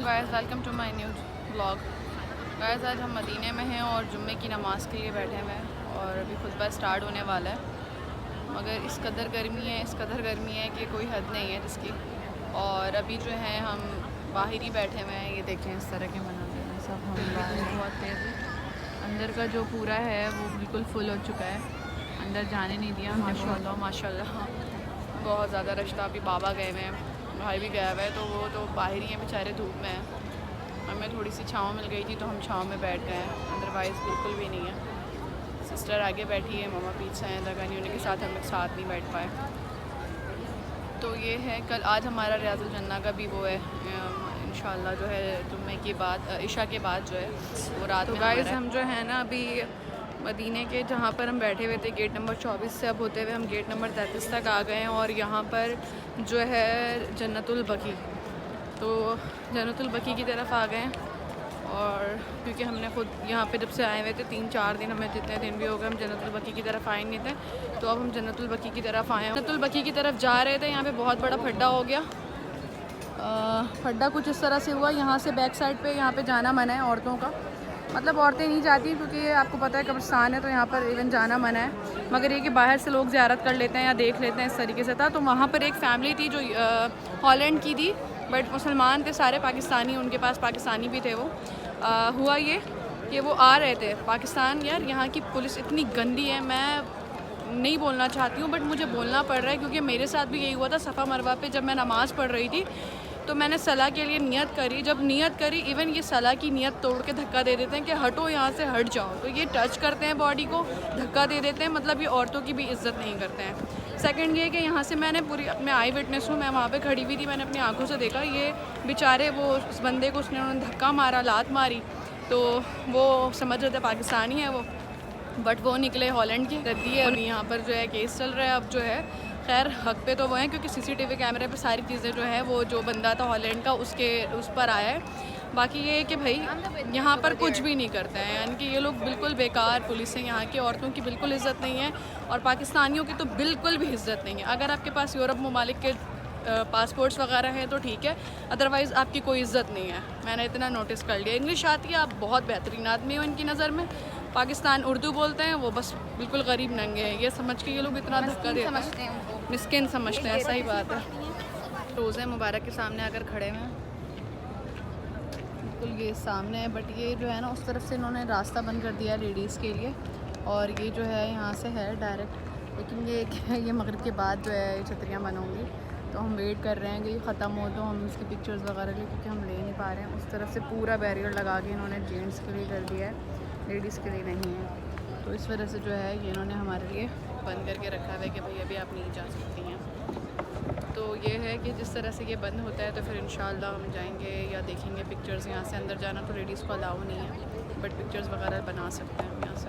Guys, welcome to my new vlog. Guys, आज हम मदीने में हैं और जुम्मे की नमाज़ के लिए बैठे हुए हैं और अभी खुतबा स्टार्ट होने वाला है। मगर इस कदर गर्मी है कि कोई हद नहीं है जिसकी। और अभी जो है हम बाहर ही बैठे हुए हैं। ये देखें इस तरह के मनाज़िर हैं सब। हम बहुत तेज़ है, अंदर का जो पूरा है वो बिल्कुल फुल हो चुका है, अंदर जाने नहीं दिया हमने। माशाल्लाह बहुत ज़्यादा रश था। अभी बाबा गए हुए हैं, भाई भी गया हुआ है, तो वो तो बाहर ही हैं बेचारे, धूप में हैं। हमें थोड़ी सी छाँव मिल गई थी तो हम छाँव में बैठ गए हैं, अदरवाइज़ बिल्कुल भी नहीं है। सिस्टर आगे बैठी है, मम्मा पीछे हैं, लगा नहीं उनके साथ हम एक साथ नहीं बैठ पाए। तो ये है, कल आज हमारा रियाजुल जन्ना का भी वो है इंशाल्लाह, जो है जुम्मे की बाद, इशा के बाद जो है वो रात में। गाइस, हम जो है ना अभी मदीने के जहाँ पर हम बैठे हुए थे गेट नंबर 24 से अब होते हुए हम गेट नंबर 33 तक आ गए हैं। और यहाँ पर जो है जन्नतुल बकी, तो जन्नतुल बकी की तरफ आ गए हैं। और क्योंकि हमने खुद यहाँ पे जब से आए हुए थे 3-4 दिन, हमें जितने दिन भी हो गए हम जन्नतुल बकी की तरफ आए नहीं थे, तो अब हम जन्नतुल बकी की तरफ आए हैं। जन्नतुल बकी की तरफ जा रहे थे, यहाँ पे बहुत बड़ा खड्डा हो गया। खड्डा कुछ इस तरह से हुआ, यहाँ से बैक साइड पे यहाँ पे जाना मना है औरतों का, मतलब औरतें नहीं जाती क्योंकि आपको पता है कब्रिस्तान है, तो यहाँ पर इवन जाना मना है। मगर ये कि बाहर से लोग ज़ियारत कर लेते हैं या देख लेते हैं, इस तरीके से था। तो वहाँ पर एक फ़ैमिली थी जो हॉलैंड की थी, बट मुसलमान थे सारे, पाकिस्तानी, उनके पास पाकिस्तानी भी थे। वो हुआ ये कि वो आ रहे थे पाकिस्तान। यार यहाँ की पुलिस इतनी गंदी है, मैं नहीं बोलना चाहती हूँ बट मुझे बोलना पड़ रहा है क्योंकि मेरे साथ भी यही हुआ था। सफ़ा मरवा पे जब मैं नमाज़ पढ़ रही थी तो मैंने सलाह के लिए नियत करी। जब नियत करी, इवन ये सलाह की नियत तोड़ के धक्का दे देते हैं कि हटो यहाँ से, हट जाओ। तो ये टच करते हैं बॉडी को, धक्का दे देते हैं, मतलब ये औरतों की भी इज़्ज़त नहीं करते हैं। सेकंड ये कि यहाँ से मैंने पूरी, मैं आई विटनेस हूँ, मैं वहाँ पे खड़ी हुई थी, मैंने अपनी आंखों से देखा ये बेचारे, वो उस बंदे को उन्होंने धक्का मारा, लात मारी, तो वो समझ रहे थे पाकिस्तानी है वो, बट वो निकले हॉलैंड की रद्दी है। अभी यहाँ पर जो है केस चल रहा है। अब जो है खैर हक पे तो वो हैं क्योंकि सीसीटीवी कैमरे पे सारी चीज़ें जो है वो जो बंदा था हॉलैंड का उस पर आया है। बाकी ये है कि भाई यहाँ पर कुछ भी नहीं करते हैं, यानी कि ये लोग बिल्कुल बेकार पुलिस है। यहाँ की औरतों की बिल्कुल इज़्ज़त नहीं है और पाकिस्तानियों की तो बिल्कुल भी इज़्ज़त नहीं है। अगर आपके पास यूरोप ममालिक के पासपोर्ट्स वगैरह हैं तो ठीक है, अदरवाइज़ आपकी कोई इज़्ज़त नहीं है। मैंने इतना नोटिस कर लिया। इंग्लिश आती है, आप बहुत बेहतरीन आदमी हो इनकी नज़र में। पाकिस्तान उर्दू बोलते हैं, वो बस बिल्कुल गरीब नंगे हैं, ये समझ के ये लोग इतना धक्का देते हैं, मिस्किन समझते हैं। सही बात है। रोज़े मुबारक के सामने आकर खड़े हुए हैं, बिल्कुल ये सामने है, बट ये जो है ना उस तरफ से इन्होंने रास्ता बंद कर दिया लेडीज़ के लिए, और ये जो है यहाँ से है डायरेक्ट। लेकिन ये मगरिब के बाद जो है छतरियाँ बंद होंगी, तो हम वेट कर रहे हैं कि ख़त्म हो तो हम इसकी पिक्चर्स वगैरह ले, क्योंकि हम ले नहीं पा रहे हैं। उस तरफ से पूरा बैरियर लगा के इन्होंने जेंट्स के लिए कर दिया है, लेडीज़ के लिए नहीं है। तो इस वजह से जो है ये इन्होंने हमारे लिए बंद करके रखा है कि भाई अभी आप नहीं जा सकती हैं। तो ये है कि जिस तरह से ये बंद होता है तो फिर इंशाल्लाह हम जाएंगे या देखेंगे पिक्चर्स। यहाँ से अंदर जाना तो लेडीज़ को अलाउ नहीं है, बट पिक्चर्स वगैरह बना सकते हैं हम यहाँ से।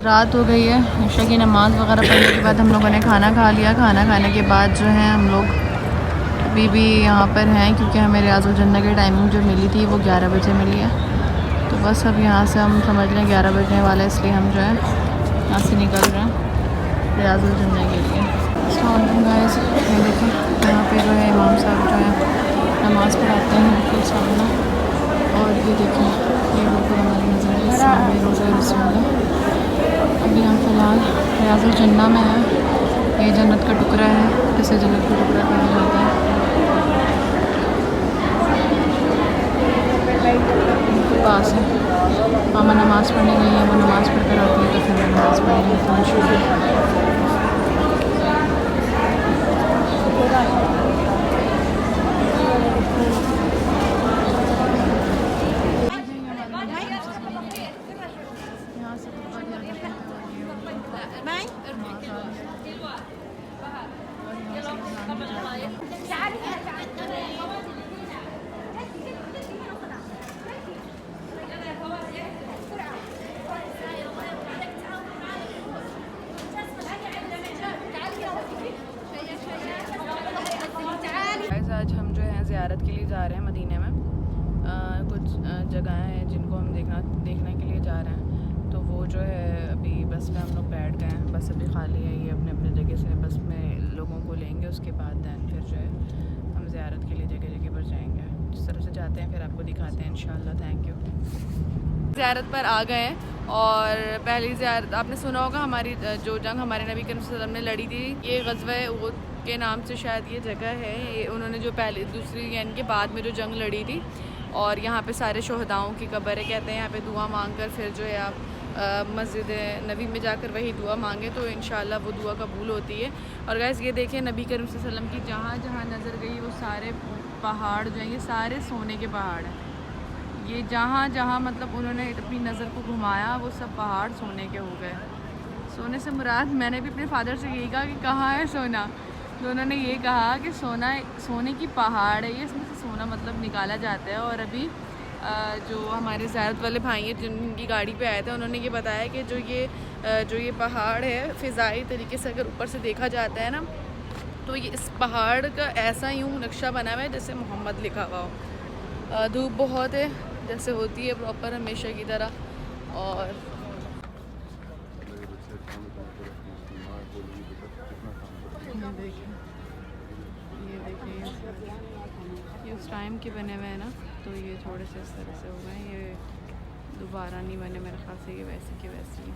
रात हो गई है, इशा की नमाज़ वगैरह पढ़ने के बाद हम लोगों ने खाना खा लिया। खाना खाने के बाद जो है हम लोग अभी भी यहाँ पर हैं क्योंकि हमें रियाजुल जन्ना की टाइमिंग जो मिली थी वो 11 बजे मिली है। तो बस अब यहाँ से हम समझ लें 11 बजने वाला है, इसलिए हम जो है यहाँ से निकल रहे हैं रियाजुल जन्ना के लिए। गाइस, ये देखिए यहाँ पे जो है इमाम साहब जो है नमाज़ पढ़ाते हैं बिल्कुल सामने, और ये देखिए ये बिल्कुल हमारी नज़र के सामने रोज़ा रसूलुल्लाह। अभी हम फ़िलहाल रियाजुल जन्ना में हैं। ये जन्नत का टुकड़ा है, जिसे जन्नत का टुकड़ा कहा जाता है। बिल्कुल पास है। मामा नमाज़ पढ़ने गई है, वो नमाज़ पढ़ कर आती है तो फिर मैं नमाज़ पढ़ने पहुँच। जगह हैं जिनको हम देखने के लिए जा रहे हैं। तो वो जो है अभी बस में हम लोग बैठ गए हैं, बस अभी खाली है, ये अपने अपने जगह से बस में लोगों को लेंगे, उसके बाद दैन फिर जो है हम ज़ियारत के लिए जगह जगह पर जाएंगे। जिस तरह से जाते हैं फिर आपको दिखाते हैं इंशाल्लाह। Thank you. ज़ियारत पर आ गए हैं और पहली ज़ियारत आपने सुना होगा, हमारी जो जंग हमारे नबी करीम सल्लल्लाहु अलैहि वसल्लम ने लड़ी थी, ये ग़ज़वा उहद के नाम से शायद ये जगह है। ये उन्होंने जो पहले दूसरी यानी कि बाद में जो जंग लड़ी थी, और यहाँ पे सारे शहदाओं की कब्र है। कहते हैं यहाँ पे दुआ मांग कर फिर जो है आप मस्जिद नबी में जाकर वही दुआ मांगे तो इंशाल्लाह वो दुआ कबूल होती है। और गाइस ये देखिए नबी करीम सल्लल्लाहु अलैहि वसल्लम की जहाँ जहाँ नज़र गई वो सारे पहाड़ जो हैं ये सारे सोने के पहाड़ हैं। ये जहाँ जहाँ मतलब उन्होंने अपनी नज़र को घुमाया वो सब पहाड़ सोने के हो गए। सोने से मुराद, मैंने भी अपने फादर से यही कहा कि कहाँ है सोना, तो उन्होंने ये कहा कि सोने की पहाड़ है ये, इसमें से सोना मतलब निकाला जाता है। और अभी जो हमारे ज़ियारत वाले भाई हैं जिनकी गाड़ी पे आए थे, उन्होंने ये बताया कि जो ये पहाड़ है फ़िज़ाई तरीके से अगर ऊपर से देखा जाता है ना, तो ये इस पहाड़ का ऐसा यूँ नक्शा बना हुआ है जैसे मोहम्मद लिखा हुआ हो। धूप बहुत है जैसे होती है प्रॉपर हमेशा की तरह। और ये देखिए ये उस टाइम के बने हुए हैं ना, तो ये थोड़े से इस तरह से हो गए, ये दोबारा नहीं बने मेरे ख्याल से, ये वैसे के वैसे ही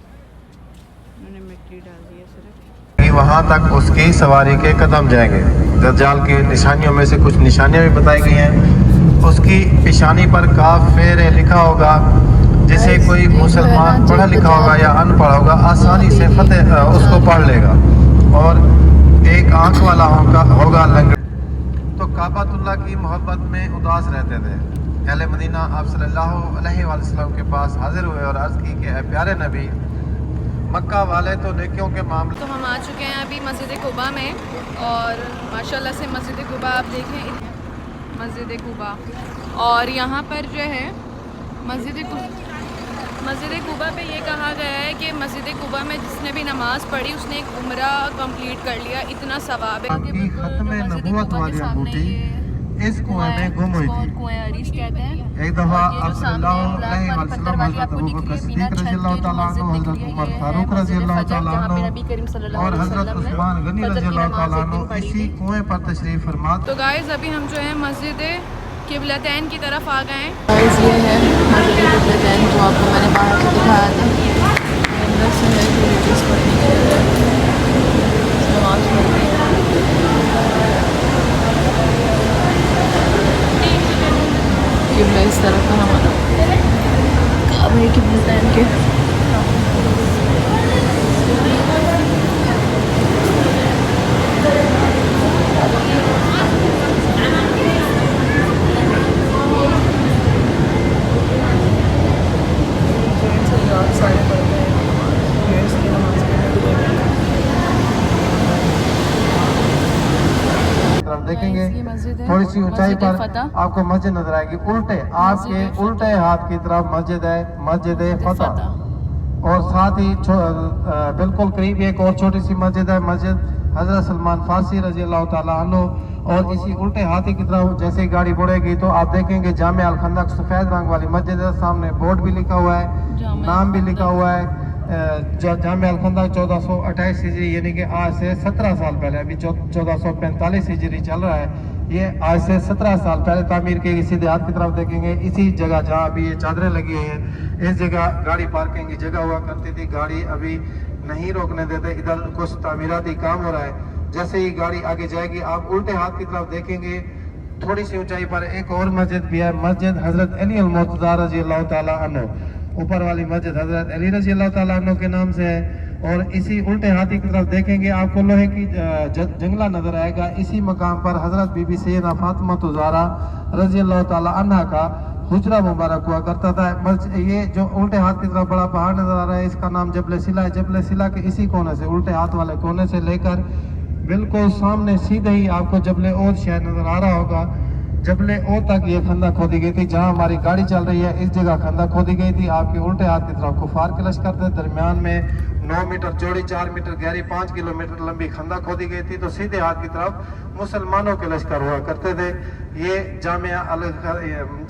उन्होंने मिट्टी डाल दी है सिर्फ। वहाँ तक उसकी सवारी के कदम जाएंगे। दज्जाल की निशानियों में से कुछ निशानियाँ भी बताई गई हैं। उसकी पेशानी पर काफ फेर लिखा होगा, जिसे कोई मुसलमान पढ़ा लिखा होगा या अनपढ़ होगा आसानी से फतेह उसको पढ़ लेगा। और एक आंख वाला होगा लंगड़ा। तो काबातुल्लाह की मोहब्बत में उदास रहते थे। अहले मदीना आप सल्लल्लाहु अलैहि वसल्लम के पास हाजिर हुए और अर्ज़ की कि प्यारे नबी, मक्का वाले तो नेकियों के मामले। तो हम आ चुके हैं अभी मस्जिद कुबा में, और माशाल्लाह से मस्जिद कुबा आप देखें, मस्जिद कुबा। और यहाँ पर जो है मस्जिद कुबा पे ये कहा गया है कि मस्जिद कुबा में जिसने भी नमाज़ पढ़ी उसने एक उम्रा कंप्लीट कर लिया, इतना सवाब है कि खत्म नबूवत वाली अंगूठी इस कुएं में गुम हुई थी। कुएं अरीश कहते हैं। एक दफ़ा आप सल्लल्लाहु अलैहि वसल्लम हज़रत अबू बकर सिद्दीक़ रज़ियल्लाहु ताला अन्हु, हज़रत उमर फारूक रज़ियल्लाहु ताला अन्हु और हज़रत उस्मान गनी रज़ियल्लाहु ताला अन्हु इसी कुएं पर तशरीफ़ फरमा। तो गाइस अभी हम जो है मस्जिद किबलतैन की तरफ आ गए हैं। गाइस ये है मस्जिद किबलतैन जो आपको मैंने बाहर से दिखाया था। अंदर से है कि लेडीज़ पढ़ने के लिए नमाज़ पढ़ रही है। किबला इस तरफ का हमारा काबा किबलतैन के। देखेंगे थोड़ी सी ऊंचाई पर आपको मस्जिद नजर आएगी, उल्टे आपके उल्टे हाथ की तरफ मस्जिद फतह। और साथ ही बिल्कुल करीब एक और छोटी सी मस्जिद है, मस्जिद हजरत सलमान फारसी रजी अल्लाह ताला अन्हु। और इसी उल्टे हाथी की तरफ जैसे ही गाड़ी बढ़ेगी तो आप देखेंगे जामे अल खंदक सफेद रंग वाली मस्जिद है, सामने बोर्ड भी लिखा हुआ है, नाम भी लिखा हुआ है जामे अल खंदक 1428 हिजरी, यानी कि आज से 17 साल पहले, अभी 1445 हिजरी चल रहा है, ये आज से 17 साल पहले तामीर की। सीधे हाथ की तरफ देखेंगे इसी जगह जहाँ अभी ये चादरें लगी हुई हैं, इस जगह गाड़ी पार्किंग की जगह हुआ करती थी, गाड़ी अभी नहीं रोकने देते, इधर कुछ तामीराती काम हो रहा है। जैसे ही गाड़ी आगे जाएगी आप उल्टे हाथ की तरफ देखेंगे, थोड़ी सी ऊंचाई पर एक और मस्जिद भी है, मस्जिद हजरत अली अल मुर्तज़ा रज़ी अल्लाह ताला अन्हु। ऊपर वाली मस्जिद हजरत अली रज़ी अल्लाह ताला अन्हु के नाम से है। और इसी उल्टे हाथी की तरफ देखेंगे आपको लोहे की जंगला नजर आएगा। इसी मकाम पर हजरत बीबी सैयदा फातिमा ज़हरा रज़ी अल्लाह ताला अन्हा का हुजरा मुबारक हुआ करता था। ये जो उल्टे हाथ की तरफ बड़ा पहाड़ नजर आ रहा है, इसका नाम जबल सिला है। जबल सिला के इसी कोने से, उल्टे हाथ वाले कोने से लेकर बिल्कुल सामने सीधे ही आपको जबल ओद शहर नजर आ रहा होगा। जबल ओद तक ये खंदा खोदी गई थी, जहां हमारी गाड़ी चल रही है इस जगह खंदा खोदी गई थी। आपके उल्टे हाथ की तरफ कुफार के लश्कर थे, दरमियान में 9 मीटर चौड़ी 4 मीटर गहरी 5 किलोमीटर लंबी खंदा खोदी गई थी। तो सीधे हाथ की तरफ मुसलमानों के लश्कर हुआ करते थे। ये जामिया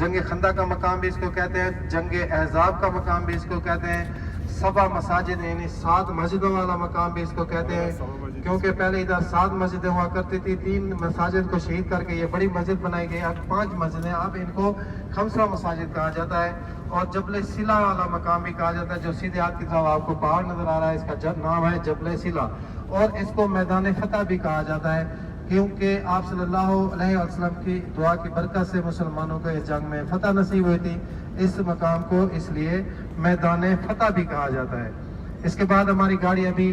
जंग खंदा का मकाम भी इसको कहते हैं, जंग अहजाब का मकाम भी इसको कहते हैं, सबा मसाजिद यानी 7 मस्जिदों वाला मकाम भी इसको कहते हैं, क्योंकि पहले इधर 7 मस्जिदें हुआ करती थी, 3 मसाजिद को शहीद करके ये बड़ी मस्जिद बनाई गई, अब 5 मस्जिदें, अब इनको खमसा मसाजिद कहा जाता है। और जबल सिला वाला मकाम भी कहा जाता है, जो सीधे हाथ की तरफ आपको पहाड़ नजर आ रहा है, इसका नाम है जबल सिला। और इसको मैदान फतह भी कहा जाता है, क्योंकि आप सल्लल्लाहु अलैहि वसल्लम की दुआ की बरकत से मुसलमानों को इस जंग में फतह नसीब हुई थी। इस मकाम को इसलिए मैदान फतह भी कहा जाता है। इसके बाद हमारी गाड़ी अभी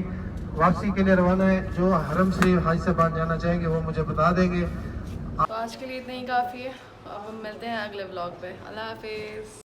वापसी के लिए रवाना है। जो हरम शरीफ हाजी साहब जाना चाहेंगे वो मुझे बता देंगे। तो आज के लिए इतना ही काफ़ी है, अब हम मिलते हैं अगले व्लॉग पे। अल्लाह हाफिज़।